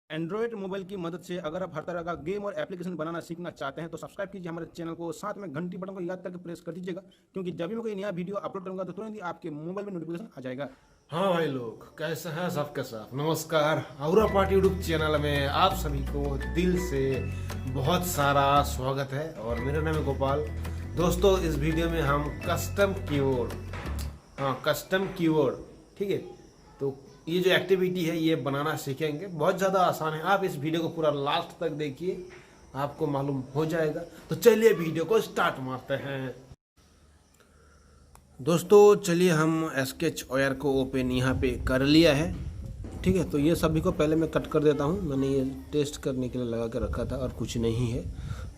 Android mobile की मदद से अगर आप हर तरह का गेम और एप्लीकेशन बनाना सीखना चाहते हैं तो सब्सक्राइब कीजिए हमारे चैनल को, साथ में घंटी बटन को याद करके प्रेस कर दीजिएगा, क्योंकि जब भी मैं कोई नया वीडियो अपलोड करूंगा तो तुरंत ही आपके मोबाइल में नोटिफिकेशन आ जाएगा। हाँ भाई लोग, कैसे हैं सबके साथ। नमस्कार, औरा पार्टी यूट्यूब चैनल में आप सभी को दिल से बहुत सारा स्वागत है और मेरा नाम है गोपाल। दोस्तों, इस वीडियो में हम कस्टम कीवर्ड ठीक है, तो ये जो एक्टिविटी है ये बनाना सीखेंगे। बहुत ज़्यादा आसान है, आप इस वीडियो को पूरा लास्ट तक देखिए, आपको मालूम हो जाएगा। तो चलिए वीडियो को स्टार्ट मारते हैं। दोस्तों चलिए, हम स्केच OR को ओपन यहाँ पे कर लिया है। ठीक है, तो ये सभी को पहले मैं कट कर देता हूँ। मैंने ये टेस्ट करने के लिए लगा कर रखा था और कुछ नहीं है।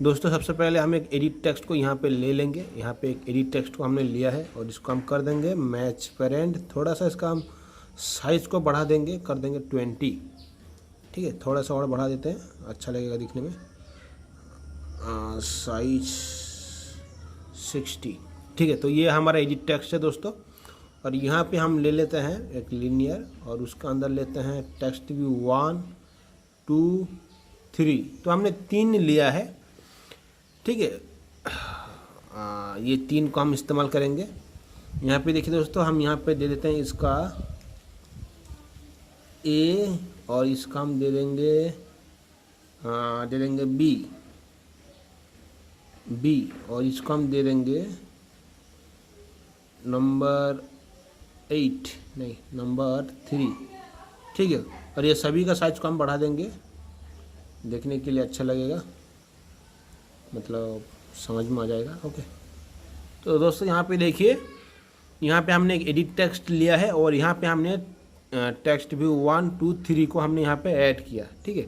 दोस्तों सबसे पहले हम एक एडिट टेक्स्ट को यहाँ पे ले लेंगे। यहाँ पे एक एडिट टेक्स्ट को हमने लिया है और इसको हम कर देंगे मैच पेरेंट। थोड़ा सा इसका हम साइज़ को बढ़ा देंगे, कर देंगे 20। ठीक है, थोड़ा सा और बढ़ा देते हैं, अच्छा लगेगा दिखने में। साइज 60। ठीक है, तो ये हमारा एडिट टेक्स्ट है दोस्तों। और यहाँ पे हम ले लेते हैं एक लीनियर और उसका अंदर लेते हैं टेक्स्ट व्यू 1 2 3। तो हमने 3 लिया है। ठीक है, ये 3 को हम इस्तेमाल करेंगे। यहाँ पे देखिए दोस्तों, हम यहाँ पे दे देते हैं इसका A और इसका हम दे देंगे B और इसको हम दे देंगे नंबर 3। ठीक है, और ये सभी का साइज को हम बढ़ा देंगे, देखने के लिए अच्छा लगेगा, मतलब समझ में आ जाएगा। ओके, तो दोस्तों यहाँ पे देखिए, यहाँ पे हमने एक एडिट टेक्स्ट लिया है और यहाँ पे हमने टेक्स्ट व्यू 1 2 3 को हमने यहाँ पे ऐड किया। ठीक है,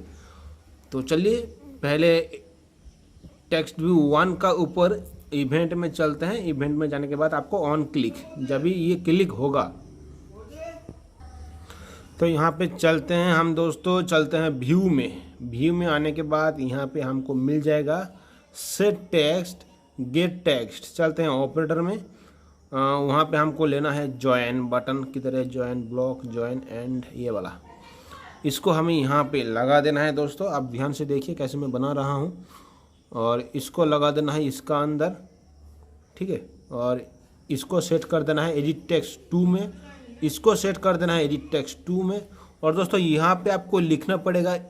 तो चलिए पहले टेक्स्ट व्यू 1 का ऊपर इवेंट में चलते हैं। इवेंट में जाने के बाद आपको ऑन क्लिक, जब भी ये क्लिक होगा तो यहाँ पे चलते हैं हम दोस्तों, चलते हैं व्यू में आने के बाद यहाँ पे हमको मिल जाएगा सेट टेक्स्ट गेट टेक्स्ट। चलते हैं ऑपरेटर में, वहाँ पे हमको लेना है ज्वाइन बटन की तरह, ज्वाइन ब्लॉक, ज्वाइन एंड, ये वाला। इसको हमें यहाँ पे लगा देना है दोस्तों। आप ध्यान से देखिए कैसे मैं बना रहा हूँ। और इसको लगा देना है इसका अंदर। ठीक है, और इसको सेट कर देना है एडिट टेक्स्ट 2 में, इसको सेट कर देना है एडिट टेक्स्ट 2 में। और दोस्तों यहाँ पे आपको लिखना पड़ेगा A।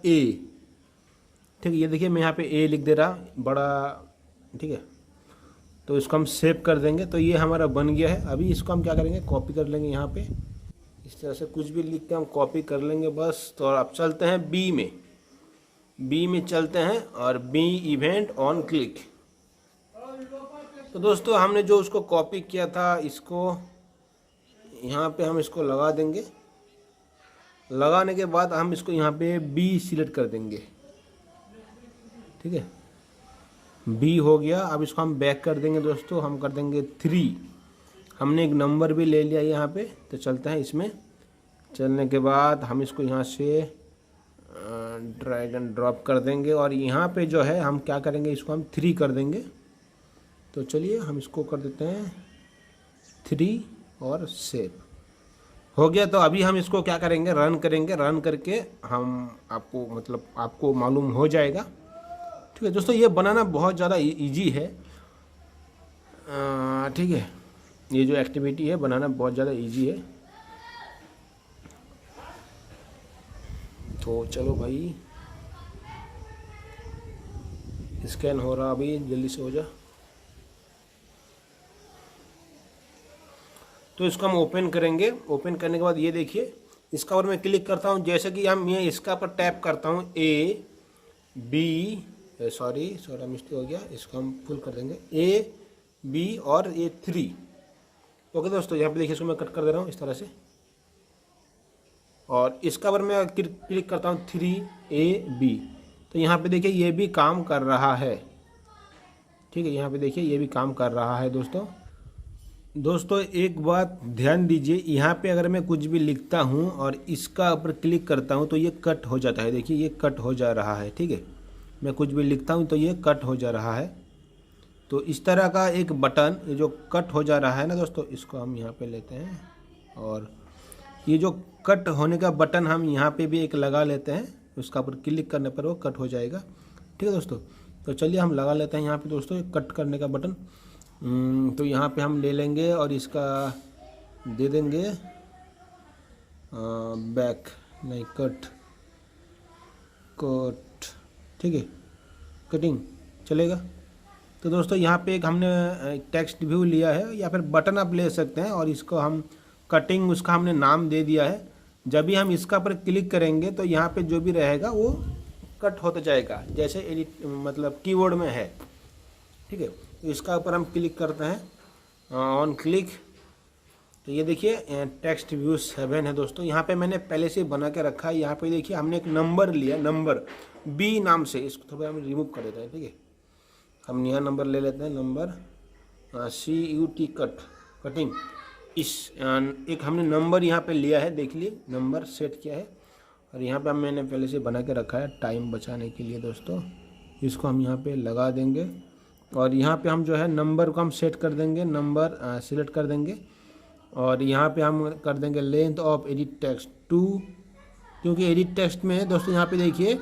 ठीक है, ये देखिए मैं यहाँ पे A लिख दे रहा बड़ा। ठीक है, तो इसको हम सेव कर देंगे। तो ये हमारा बन गया है। अभी इसको हम क्या करेंगे, कॉपी कर लेंगे। यहाँ पे इस तरह से कुछ भी लिख के हम कॉपी कर लेंगे बस। तो अब चलते हैं बी में चलते हैं और B इवेंट ऑन क्लिक। तो दोस्तों हमने जो उसको कॉपी किया था, इसको यहाँ पे हम इसको लगा देंगे। लगाने के बाद हम इसको यहाँ पे B सिलेक्ट कर देंगे। ठीक है, B हो गया। अब इसको हम बैक कर देंगे दोस्तों, हम कर देंगे 3। हमने एक नंबर भी ले लिया यहाँ पे। तो चलते हैं इसमें। चलने के बाद हम इसको यहाँ से ड्रैग एंड ड्रॉप कर देंगे और यहाँ पे जो है हम क्या करेंगे, इसको हम 3 कर देंगे। तो चलिए हम इसको कर देते हैं 3 और सेव हो गया। तो अभी हम इसको क्या करेंगे, रन करेंगे। रन करके हम आपको मालूम हो जाएगा। ठीक है दोस्तों, ये बनाना बहुत ज़्यादा इजी है। ठीक है, ये जो एक्टिविटी है बनाना बहुत ज़्यादा इजी है। तो चलो भाई, स्कैन हो रहा, अभी जल्दी से हो जा। तो इसको हम ओपन करेंगे। ओपन करने के बाद ये देखिए, इसका ऊपर मैं क्लिक करता हूँ। जैसे कि हम ये इसका पर टैप करता हूँ, सॉरी मिस्टेक हो गया, इसको हम फुल कर देंगे A B और ये 3। ओके दोस्तों, यहाँ पे देखिए, इसको मैं कट कर दे रहा हूँ इस तरह से। और इसका पर मैं क्लिक करता हूँ 3AB। तो यहाँ पे देखिए ये भी काम कर रहा है। ठीक है, यहाँ पे देखिए ये भी काम कर रहा है दोस्तों एक बात ध्यान दीजिए, यहाँ पे अगर मैं कुछ भी लिखता हूँ और इसका ऊपर क्लिक करता हूँ तो ये कट हो जाता है। देखिए ये कट हो जा रहा है। ठीक है, मैं कुछ भी लिखता हूँ तो ये कट हो जा रहा है। तो इस तरह का एक बटन, ये जो कट हो जा रहा है ना दोस्तों, इसको हम यहाँ पे लेते हैं और ये जो कट होने का बटन हम यहाँ पे भी एक लगा लेते हैं। उसका ऊपर क्लिक करने पर वो कट हो जाएगा। ठीक है दोस्तों, तो चलिए हम लगा लेते हैं यहाँ पे दोस्तों कट करने का बटन। तो यहाँ पे हम ले लेंगे और इसका दे देंगे बैक, नहीं कट, ठीक है, कटिंग चलेगा। तो दोस्तों यहाँ पे एक हमने टेक्स्ट व्यू लिया है या फिर बटन आप ले सकते हैं और इसको हम कटिंग उसका हमने नाम दे दिया है। जब भी हम इसका पर क्लिक करेंगे तो यहाँ पे जो भी रहेगा वो कट होता जाएगा, जैसे एडिट मतलब कीबोर्ड में है। ठीक है, तो इसका ऊपर हम क्लिक करते हैं ऑन क्लिक, तो ये देखिए टेक्स्ट व्यू 7 है दोस्तों। यहाँ पे मैंने पहले से बना के रखा है। यहाँ पे देखिए हमने एक नंबर लिया, नंबर बी नाम से, इसको थोड़ा हम रिमूव कर देते हैं। ठीक है, हम नया नंबर ले लेते हैं, नंबर CUT कटिंग। इस एक हमने नंबर यहाँ पे लिया है, देख लिए नंबर सेट किया है और यहाँ पे मैंने पहले से बना के रखा है टाइम बचाने के लिए दोस्तों। इसको हम यहाँ पे लगा देंगे और यहाँ पे हम जो है नंबर को हम सेट कर देंगे, नंबर सिलेक्ट कर देंगे और यहाँ पे हम कर देंगे लेंथ ऑफ एडिट टेक्स्ट 2, क्योंकि एडिट टेक्स्ट में दोस्तों यहाँ पे देखिए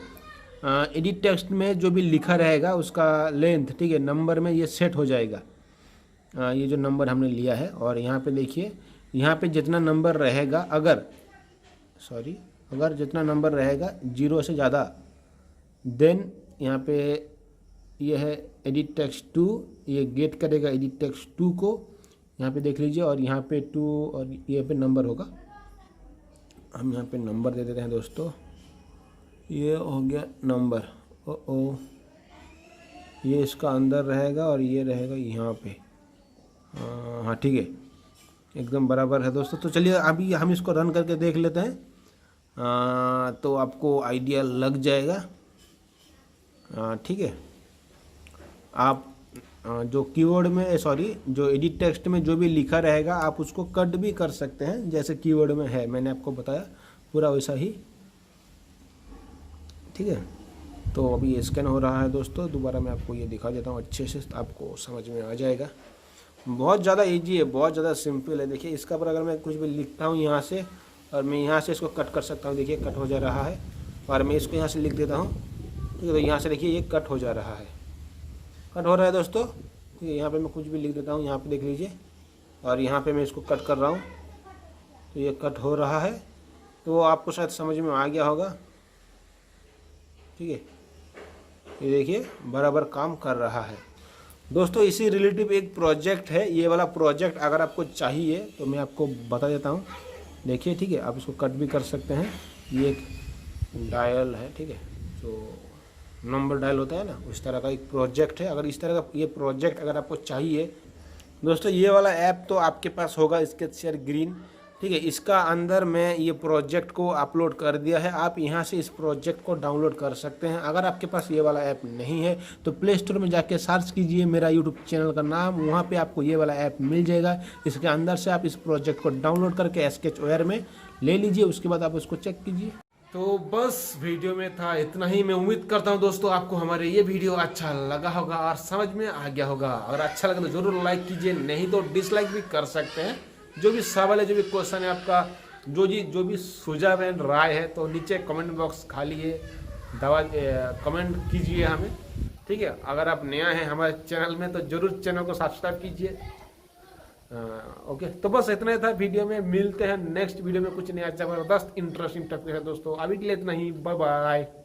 एडिट टेक्स्ट में जो भी लिखा रहेगा उसका लेंथ, ठीक है, नंबर में ये सेट हो जाएगा। ये जो नंबर हमने लिया है और यहाँ पे देखिए यहाँ पे जितना नंबर रहेगा, अगर जितना नंबर रहेगा 0 से ज़्यादा, देन यहाँ पे ये है एडिट टेक्स्ट 2, ये गेट करेगा एडिट टेक्स्ट 2 को, यहाँ पे देख लीजिए और यहाँ पे 2 और ये पे नंबर होगा। हम यहाँ पे नंबर दे देते हैं दोस्तों, ये हो गया नंबर। ओ ये इसका अंदर रहेगा और ये रहेगा यहाँ पे। हाँ ठीक है, एकदम बराबर है दोस्तों। तो चलिए अभी हम इसको रन करके देख लेते हैं, तो आपको आइडिया लग जाएगा। ठीक है, आप जो कीवर्ड में जो एडिट टेक्स्ट में जो भी लिखा रहेगा आप उसको कट भी कर सकते हैं, जैसे कीवर्ड में है, मैंने आपको बताया पूरा वैसा ही। ठीक है, तो अभी स्कैन हो रहा है दोस्तों, दोबारा मैं आपको ये दिखा देता हूँ अच्छे से, आपको समझ में आ जाएगा। बहुत ज़्यादा इजी है, बहुत ज़्यादा सिंपल है। देखिए इसका पर अगर मैं कुछ भी लिखता हूँ यहाँ से और मैं यहाँ से इसको कट कर सकता हूँ, देखिए कट हो जा रहा है। और मैं इसको यहाँ से लिख देता हूँ, तो यहाँ से देखिए ये कट हो जा रहा है, कट हो रहा है दोस्तों। ठीक है, यहाँ पे मैं कुछ भी लिख देता हूँ, यहाँ पे देख लीजिए, और यहाँ पे मैं इसको कट कर रहा हूँ तो ये कट हो रहा है। तो आपको शायद समझ में आ गया होगा। ठीक है, ये देखिए बराबर काम कर रहा है दोस्तों। इसी रिलेटिव एक प्रोजेक्ट है, ये वाला प्रोजेक्ट अगर आपको चाहिए तो मैं आपको बता देता हूँ। देखिए ठीक है, आप इसको कट भी कर सकते हैं। ये एक डायल है, ठीक है, जो नंबर डायल होता है ना, उस तरह का एक प्रोजेक्ट है। अगर इस तरह का ये प्रोजेक्ट अगर आपको चाहिए दोस्तों, ये वाला ऐप तो आपके पास होगा, स्केचर ग्रीन। ठीक है, इसका अंदर मैं ये प्रोजेक्ट को अपलोड कर दिया है, आप यहाँ से इस प्रोजेक्ट को डाउनलोड कर सकते हैं। अगर आपके पास ये वाला ऐप नहीं है तो प्ले स्टोर में जाके सर्च कीजिए मेरा यूट्यूब चैनल का नाम, वहाँ पे आपको ये वाला ऐप मिल जाएगा। इसके अंदर से आप इस प्रोजेक्ट को डाउनलोड करके स्केचवेयर में ले लीजिए, उसके बाद आप उसको चेक कीजिए। तो बस वीडियो में था इतना ही। मैं उम्मीद करता हूँ दोस्तों आपको हमारे ये वीडियो अच्छा लगा होगा और समझ में आ गया होगा। अगर अच्छा लगा तो ज़रूर लाइक कीजिए, नहीं तो डिसलाइक भी कर सकते हैं। जो भी सवाल है, जो भी क्वेश्चन है आपका, जो भी सुझाव है, राय है, तो नीचे कमेंट बॉक्स खाली है, कमेंट कीजिए हमें। ठीक है, अगर आप नया हैं हमारे चैनल में तो ज़रूर चैनल को सब्सक्राइब कीजिए। ओके, तो बस इतना ही था वीडियो में। मिलते हैं नेक्स्ट वीडियो में कुछ नया जबरदस्त इंटरेस्टिंग टॉपिक है दोस्तों। अभी के लिए इतना ही, बाय बाय।